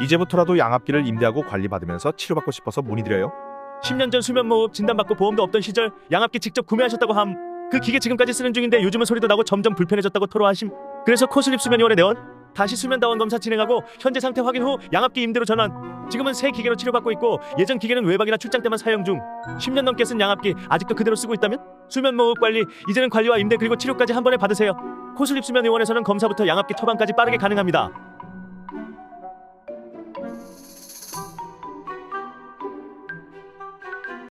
이제부터라도 양압기를 임대하고 관리받으면서 치료받고 싶어서 문의드려요. 10년 전 수면무호흡 진단받고 보험도 없던 시절 양압기 직접 구매하셨다고 함. 그 기계 지금까지 쓰는 중인데 요즘은 소리도 나고 점점 불편해졌다고 토로하심. 그래서 코슬립 수면요원에 내원 다시 수면다원 검사 진행하고 현재 상태 확인 후 양압기 임대로 전환. 지금은 새 기계로 치료받고 있고 예전 기계는 외박이나 출장 때만 사용 중. 10년 넘게 쓴 양압기 아직도 그대로 쓰고 있다면? 수면무호흡 관리 이제는 관리와 임대 그리고 치료까지 한 번에 받으세요. 코슬립 수면요원에서는 검사부터 양압기 처방까지 빠르게 가능합니다.